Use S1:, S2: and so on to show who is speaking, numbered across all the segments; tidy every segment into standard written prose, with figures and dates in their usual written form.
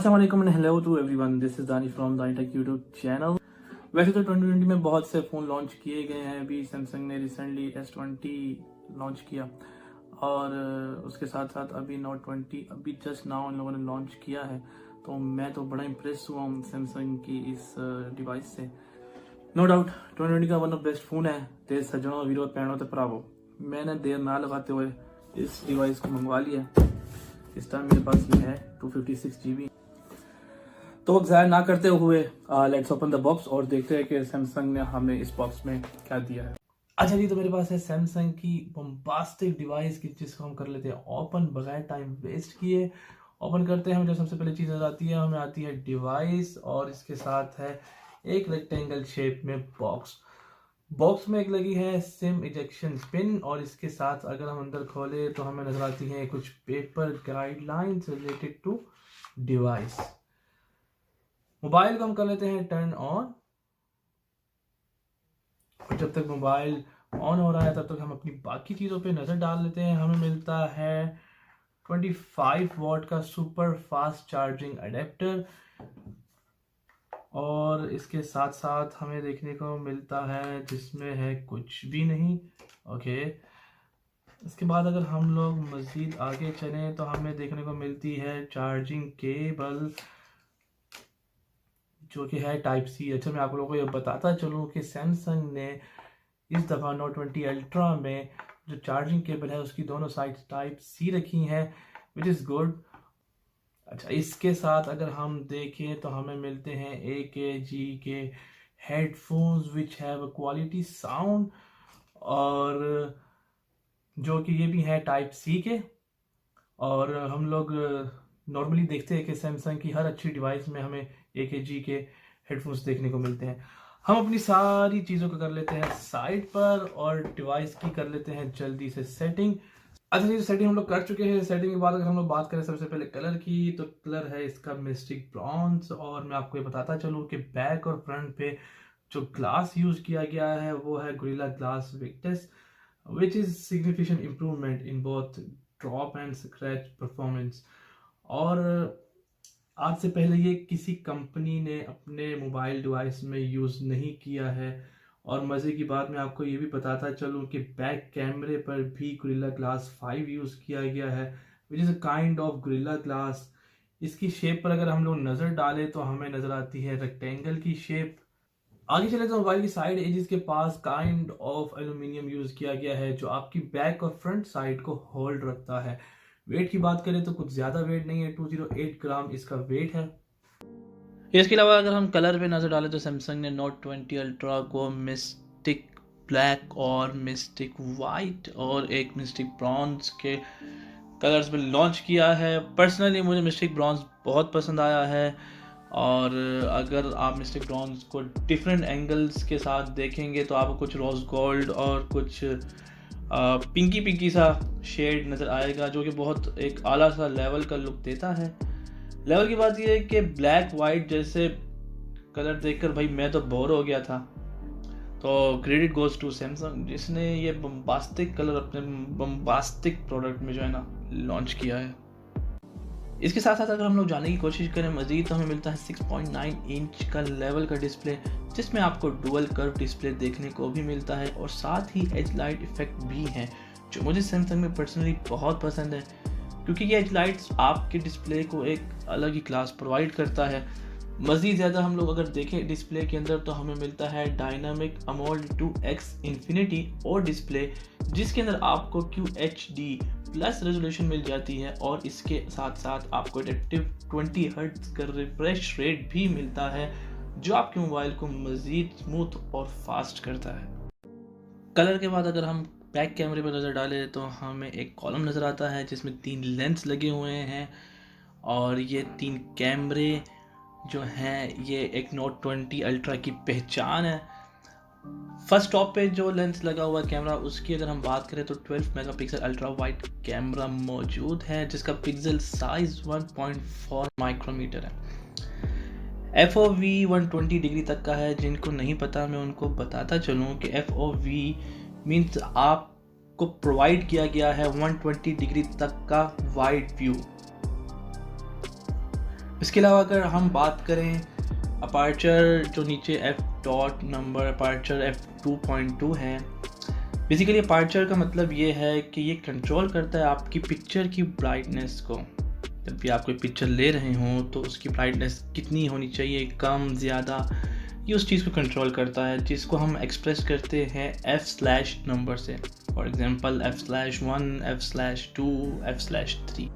S1: अस्सलाम वालेकुम and hello to everyone, this is Danish from Dani tech YouTube channel. वैसे तो 2020 में बहुत से फ़ोन लॉन्च किए गए हैं। अभी सैमसंग ने रिसेंटली S20 लॉन्च किया और उसके साथ साथ अभी Note 20 अभी जस्ट नाउ इन लोगों ने लॉन्च किया है। तो मैं तो बड़ा इम्प्रेस हुआ हूँ सैमसंग की इस डिवाइस से। नो डाउट 2020 का वन ऑफ बेस्ट फ़ोन है। ते सज्जनों वीरो पैणों ते भरावो, मैंने देर ना लगाते हुए इस डिवाइस को मंगवा लिया। इस टाइम मेरे पास ये है 256 GB। तो वक्त ज़ाया ना करते हुए लेट्स ओपन द बॉक्स और देखते हैं कि सैमसंग ने हमें इस बॉक्स में क्या दिया है। अच्छा जी, तो मेरे पास है सैमसंग की बम्बास्टिक डिवाइस की, जिसको हम कर लेते हैं ओपन बगैर टाइम वेस्ट किए। ओपन करते हैं, हमें जो सबसे पहले चीज़ नजर आती है, हमें आती है डिवाइस और इसके साथ है एक रेक्टेंगल शेप में बॉक्स। बॉक्स में एक लगी है सिम इजेक्शन पिन और इसके साथ अगर हम अंदर खोले तो हमें नजर आती है कुछ paper guidelines related to device. Mobile को हम कर लेते हैं टर्न ऑन। जब तक मोबाइल ऑन हो रहा है तब तक हम अपनी बाकी चीज़ों पे नज़र डाल लेते हैं। हमें मिलता है 25 वॉट का सुपर फास्ट चार्जिंग अडेप्टर और इसके साथ साथ हमें देखने को मिलता है जिसमें है कुछ भी नहीं। ओके, इसके बाद अगर हम लोग मज़ीद आगे चलें तो हमें देखने को मिलती है चार्जिंग केबल जो कि है टाइप सी। अच्छा, मैं आप लोगों को ये बताता चलूँ कि सैमसंग ने इस दफ़ा Note 20 अल्ट्रा में जो चार्जिंग केबल है उसकी दोनों साइड्स टाइप सी रखी हैं, विच इज़ गुड। अच्छा, इसके साथ अगर हम देखें तो हमें मिलते हैं AKG के headphones which have quality sound और जो कि ये भी है टाइप सी के। और हम लोग नॉर्मली देखते हैं कि सैमसंग की हर अच्छी डिवाइस में हमें AKG के हेडफोन्स देखने को मिलते हैं। हम अपनी सारी चीज़ों को कर लेते हैं साइड पर और डिवाइस की कर लेते हैं जल्दी से सेटिंग। अच्छा जी, सेटिंग हम लोग कर चुके हैं। सेटिंग के बाद अगर हम लोग बात करें सबसे पहले कलर की, तो कलर है इसका मिस्टिक ब्रॉन्ज। और मैं आपको ये बताता चलूँ कि बैक और फ्रंट पे जो ग्लास यूज किया गया है वो है gorilla glass Victus, which is significant improvement in both drop and scratch performance. और आज से पहले ये किसी कंपनी ने अपने मोबाइल डिवाइस में यूज़ नहीं किया है। और मज़े की बात मैं आपको ये भी बताता चलूँ कि बैक कैमरे पर भी गोरिल्ला ग्लास 5 यूज़ किया गया है, which is a kind of gorilla glass. इसकी शेप पर अगर हम लोग नज़र डालें तो हमें नज़र आती है रेक्टेंगल की शेप। आगे चले तो मोबाइल की साइड एजेस के पास काइंड ऑफ एल्यूमिनियम यूज़ किया गया है जो आपकी बैक और फ्रंट साइड को होल्ड रखता है। वेट की बात करें तो कुछ ज़्यादा वेट नहीं है, 208 ग्राम इसका वेट है। इसके अलावा अगर हम कलर पे नज़र डालें तो सैमसंग ने Note 20 अल्ट्रा को मिस्टिक ब्लैक और मिस्टिक वाइट और एक मिस्टिक ब्रॉन्ज के कलर्स में लॉन्च किया है। पर्सनली मुझे मिस्टिक ब्रॉन्ज बहुत पसंद आया है और अगर आप मिस्टिक ब्रॉन्ज को डिफरेंट एंगल्स के साथ देखेंगे तो आपको कुछ रोज़ गोल्ड और कुछ पिंकी पिंकी सा शेड नज़र आएगा जो कि बहुत एक आला सा लेवल का लुक देता है। लेवल की बात यह है कि ब्लैक वाइट जैसे कलर देखकर भाई मैं तो बोर हो गया था। तो क्रेडिट गोज टू सैमसंग जिसने ये बम्बास्टिक कलर अपने बम्बास्टिक प्रोडक्ट में जो है ना लॉन्च किया है। इसके साथ साथ अगर हम लोग जाने की कोशिश करें मज़ीद तो हमें मिलता है 6.9 इंच का लेवल का डिस्प्ले जिसमें आपको डुअल कर्व डिस्प्ले देखने को भी मिलता है और साथ ही एज लाइट इफेक्ट भी हैं जो मुझे सैमसंग में पर्सनली बहुत पसंद है क्योंकि ये एज लाइट्स आपके डिस्प्ले को एक अलग ही क्लास प्रोवाइड करता है। मज़ीद ज़्यादा हम लोग अगर देखें डिस्प्ले के अंदर तो हमें मिलता है डायनामिक अमोल्ड 2x इन्फिनिटी और डिस्प्ले जिसके अंदर आपको QHD प्लस रेजोल्यूशन मिल जाती है और इसके साथ साथ आपको एडेप्टिव 20 हर्ट्ज का रिफ्रेश रेट भी मिलता है जो आपके मोबाइल को मज़ीद स्मूथ और फास्ट करता है। कलर के बाद अगर हम बैक कैमरे पर नज़र डालें तो हमें एक कॉलम नज़र आता है जिसमें 3 लेंस लगे हुए हैं और ये 3 कैमरे जो हैं ये एक Note 20 अल्ट्रा की पहचान है। फर्स्ट टॉप पे जो लेंस लगा हुआ कैमरा उसकी अगर हम बात करें तो 12 मेगापिक्सल अल्ट्रा वाइड कैमरा मौजूद है जिसका पिक्सल साइज 1.4 माइक्रोमीटर है। FOV 120 डिग्री तक का है। जिनको नहीं पता मैं उनको बताता चलूँ कि FOV मीन्स आपको प्रोवाइड किया गया है 120 डिग्री तक का वाइड व्यू। इसके अलावा अगर हम बात करें अपार्चर जो नीचे f नंबर अपार्चर f2.2 है, बेसिकली अपार्चर का मतलब ये है कि ये कंट्रोल करता है आपकी पिक्चर की ब्राइटनेस को। जब भी आप कोई पिक्चर ले रहे हों तो उसकी ब्राइटनेस कितनी होनी चाहिए, कम ज़्यादा, ये उस चीज़ को कंट्रोल करता है, जिसको हम एक्सप्रेस करते हैं f/ नंबर से। For example f/1, f/2, f/3।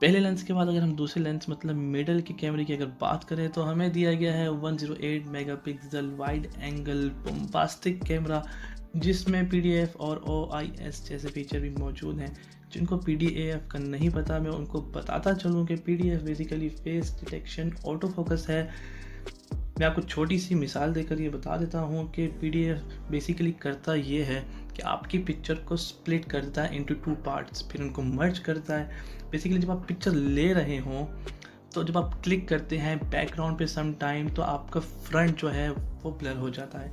S1: पहले लेंस के बाद अगर हम दूसरे लेंस मतलब मिडल के कैमरे की अगर बात करें तो हमें दिया गया है 108 megapixel wide angle bombastic camera, जिसमें PDAF और OIS जैसे फीचर भी मौजूद हैं। जिनको PDAF का नहीं पता, मैं उनको बताता चलूँ कि PDAF basically face detection auto focus है। मैं आपको छोटी सी मिसाल देकर ये बता देता हूँ कि PDAF बेसिकली करता ये है कि आपकी पिक्चर को स्प्लिट करता है इनटू 2 पार्ट्स, फिर उनको मर्ज करता है। बेसिकली जब आप पिक्चर ले रहे हों तो जब आप क्लिक करते हैं बैकग्राउंड पे सम टाइम, तो आपका फ्रंट जो है वो ब्लर हो जाता है,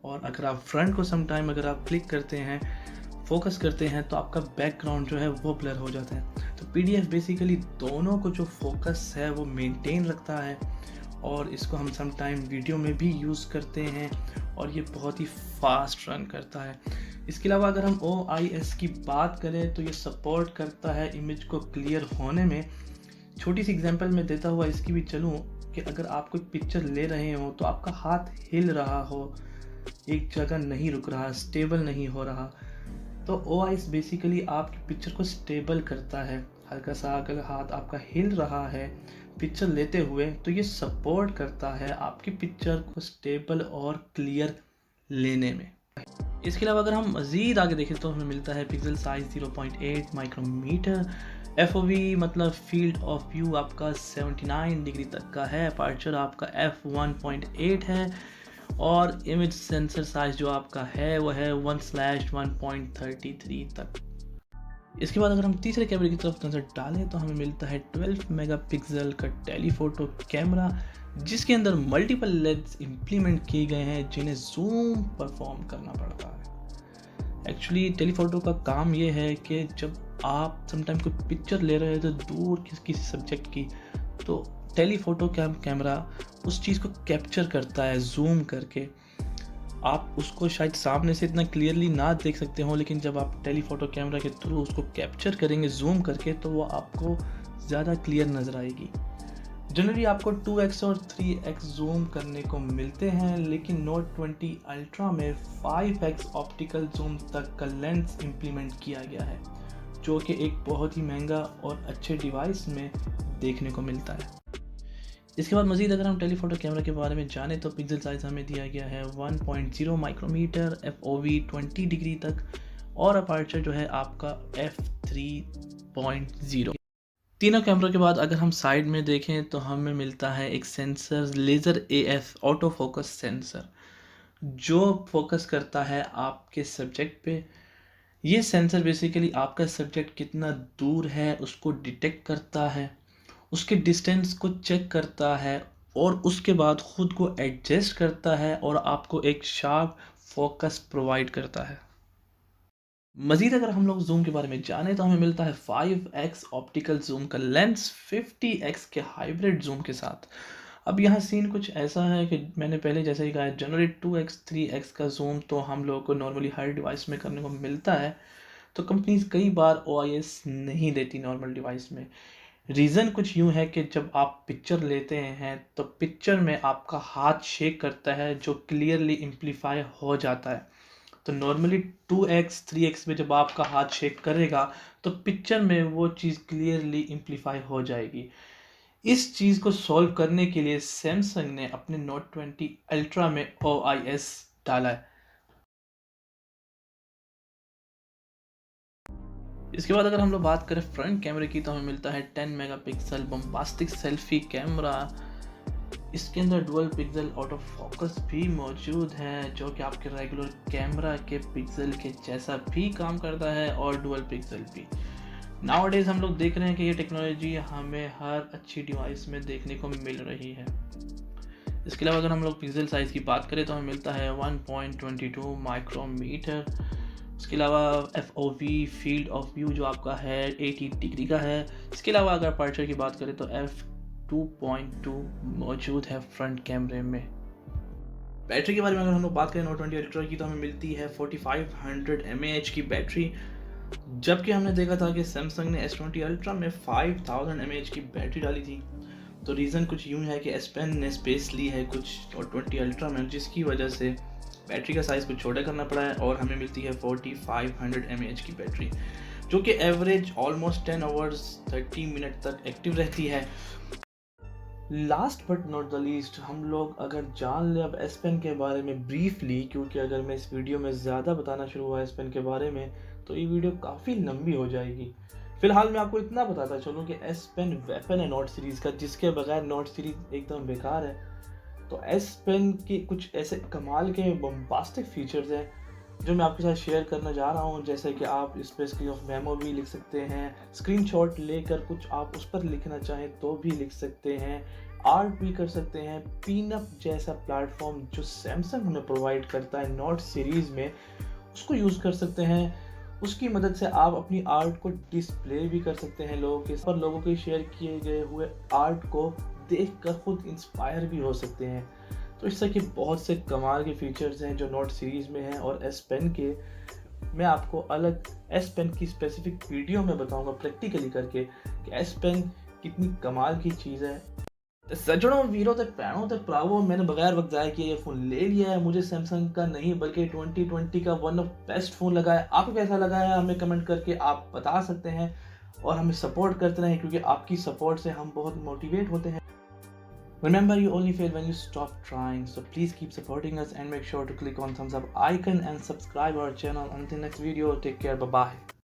S1: और अगर आप फ्रंट को सम टाइम अगर आप क्लिक करते हैं, फोकस करते हैं, तो आपका बैकग्राउंड जो है वो ब्लर हो जाता है। तो PDAF बेसिकली दोनों को जो फोकस है वो मेंटेन रखता है, और इसको हम सम टाइम वीडियो में भी यूज़ करते हैं, और ये बहुत ही फास्ट रन करता है। इसके अलावा अगर हम OIS की बात करें तो ये सपोर्ट करता है इमेज को क्लियर होने में। छोटी सी एग्जांपल मैं देता हुआ इसकी भी चलूँ कि अगर आप कोई पिक्चर ले रहे हो तो आपका हाथ हिल रहा हो, एक जगह नहीं रुक रहा, स्टेबल नहीं हो रहा, तो OIS बेसिकली आपकी पिक्चर को स्टेबल करता है। हल्का सा अगर हाथ आपका हिल रहा है पिक्चर लेते हुए, तो ये सपोर्ट करता है आपकी पिक्चर को स्टेबल और क्लियर लेने में। इसके अलावा अगर हम मज़ीद आगे देखें तो हमें मिलता है पिक्सल साइज 0.8 माइक्रोमीटर, FOV मतलब फील्ड ऑफ व्यू आपका 79 डिग्री तक का है, अपर्चर आपका f1.8 है, और इमेज सेंसर साइज जो आपका है वो है 1/1.33 तक। इसके बाद अगर हम तीसरे कैमरे की तरफ नज़र डालें तो हमें मिलता है 12 मेगापिक्सल का टेलीफोटो कैमरा, जिसके अंदर मल्टीपल लेंस इम्प्लीमेंट किए गए हैं जिन्हें जूम परफॉर्म करना पड़ता है। एक्चुअली टेलीफोटो का काम ये है कि जब आप समटाइम कोई पिक्चर ले रहे हो तो दूर किसी सब्जेक्ट की, तो टेलीफोटो कैमरा उस चीज़ को कैप्चर करता है जूम करके। आप उसको शायद सामने से इतना क्लियरली ना देख सकते हो, लेकिन जब आप टेलीफोटो कैमरा के थ्रू उसको कैप्चर करेंगे जूम करके, तो वो आपको ज़्यादा क्लियर नज़र आएगी। जनरली आपको 2x और 3x जूम करने को मिलते हैं, लेकिन Note 20 Ultra में 5x ऑप्टिकल जूम तक का लेंस इम्प्लीमेंट किया गया है, जो कि एक बहुत ही महंगा और अच्छे डिवाइस में देखने को मिलता है। इसके बाद मज़ीद अगर हम टेलीफोटो कैमरा के बारे में जाने तो पिक्सल साइज हमें दिया गया है 1.0 माइक्रोमीटर, FOV 20 डिग्री तक, और अपर्चर जो है आपका f3.0। तीनों कैमरों के बाद अगर हम साइड में देखें तो हमें मिलता है एक sensor, laser AF auto focus sensor, जो फोकस करता है आपके सब्जेक्ट पे। ये सेंसर बेसिकली आपका सब्जेक्ट कितना दूर है उसको डिटेक्ट करता है, उसके डिस्टेंस को चेक करता है, और उसके बाद ख़ुद को एडजस्ट करता है और आपको एक शार्प फोकस प्रोवाइड करता है। मज़ीद अगर हम लोग जूम के बारे में जाने तो हमें मिलता है 5x ऑप्टिकल जूम का लेंस 50x के हाइब्रिड जूम के साथ। अब यहाँ सीन कुछ ऐसा है कि मैंने पहले जैसे ही कहा, जनरली 2x 3x का जूम तो हम लोगों को नॉर्मली हर डिवाइस में करने को मिलता है, तो कंपनीज कई बार OIS नहीं देती नॉर्मल डिवाइस में। रीज़न कुछ यूँ है कि जब आप पिक्चर लेते हैं तो पिक्चर में आपका हाथ शेक करता है जो क्लियरली एम्प्लीफाई हो जाता है। तो नॉर्मली 2x 3x में जब आपका हाथ शेक करेगा तो पिक्चर में वो चीज़ क्लियरली एम्प्लीफाई हो जाएगी। इस चीज़ को सॉल्व करने के लिए सैमसंग ने अपने नोट 20 अल्ट्रा में OIS डाला है। इसके बाद अगर हम लोग बात करें फ्रंट कैमरे की तो हमें मिलता है 10 मेगापिक्सल बम्बास्टिक सेल्फी कैमरा। इसके अंदर डुअल पिक्सल ऑटो फोकस भी मौजूद है जो कि आपके रेगुलर कैमरा के पिक्सल के जैसा भी काम करता है, और डुअल पिक्सल भी। नाउअडेज हम लोग देख रहे हैं कि ये टेक्नोलॉजी हमें हर अच्छी डिवाइस में देखने को मिल रही है। इसके अलावा अगर हम लोग पिक्सल साइज़ की बात करें तो हमें मिलता है 1.22 माइक्रोमीटर। इसके अलावा FOV फील्ड ऑफ व्यू जो आपका है 80 डिग्री का है। इसके अलावा अगर अपर्चर की बात करें तो f2.2 मौजूद है फ्रंट कैमरे में। बैटरी के बारे में अगर हम लोग बात करें नोट 20 अल्ट्रा की तो हमें मिलती है 4500 mAh की बैटरी, जबकि हमने देखा था कि सैमसंग ने S20 अल्ट्रा में 5000 mAh की बैटरी डाली थी। तो रीज़न कुछ यूँ है कि S Pen ने स्पेस ली है कुछ नोट 20 अल्ट्रा में, जिसकी वजह से बैटरी का साइज़ कुछ छोटा करना पड़ा है और हमें मिलती है 4500 mAh की बैटरी, जो कि एवरेज ऑलमोस्ट 10 आवर्स 30 मिनट तक एक्टिव रहती है। Last but not the least हम लोग अगर जान ले अब S Pen के बारे में ब्रीफली, क्योंकि अगर मैं इस वीडियो में ज़्यादा बताना शुरू हुआ S Pen के बारे में तो ये वीडियो काफ़ी लंबी हो जाएगी। फिलहाल मैं आपको इतना बताता चलूँ कि S Pen वेपन है नोट सीरीज़ का, जिसके बगैर नोट सीरीज़ एकदम बेकार है। तो S Pen के कुछ ऐसे कमाल के बम्बास्टिक फीचर्स हैं जो मैं आपके साथ शेयर करना जा रहा हूँ, जैसे कि आप इस पर स्क्रीन ऑफ मेमो भी लिख सकते हैं, स्क्रीनशॉट लेकर कुछ आप उस पर लिखना चाहें तो भी लिख सकते हैं, आर्ट भी कर सकते हैं। पिनअप जैसा प्लेटफॉर्म जो सैमसंग हमें प्रोवाइड करता है नोट सीरीज़ में, उसको यूज़ कर सकते हैं। उसकी मदद से आप अपनी आर्ट को डिस्प्ले भी कर सकते हैं लोगों के, और लोगों के शेयर किए गए हुए आर्ट को देखकर खुद इंस्पायर भी हो सकते हैं। तो इस तरह के बहुत से कमाल के फीचर्स हैं जो नोट सीरीज़ में हैं, और S Pen के मैं आपको अलग S Pen की स्पेसिफिक वीडियो में बताऊंगा प्रैक्टिकली करके कि S Pen कितनी कमाल की चीज़ है। तो सज्जनों, वीरों ते पैणों ते भरावों, मैंने बगैर वक्त ज़ाया किए ये फ़ोन ले लिया है। मुझे सैमसंग का नहीं बल्कि 2020 का वन ऑफ बेस्ट फ़ोन लगा है। आपको कैसा लगा है हमें कमेंट करके आप बता सकते हैं, और हमें सपोर्ट करते रहें क्योंकि आपकी सपोर्ट से हम बहुत मोटिवेट होते हैं। Remember, you only fail when you stop trying. So please keep supporting us and make sure to click on thumbs up icon and subscribe our channel. Until next video, take care. Bye bye.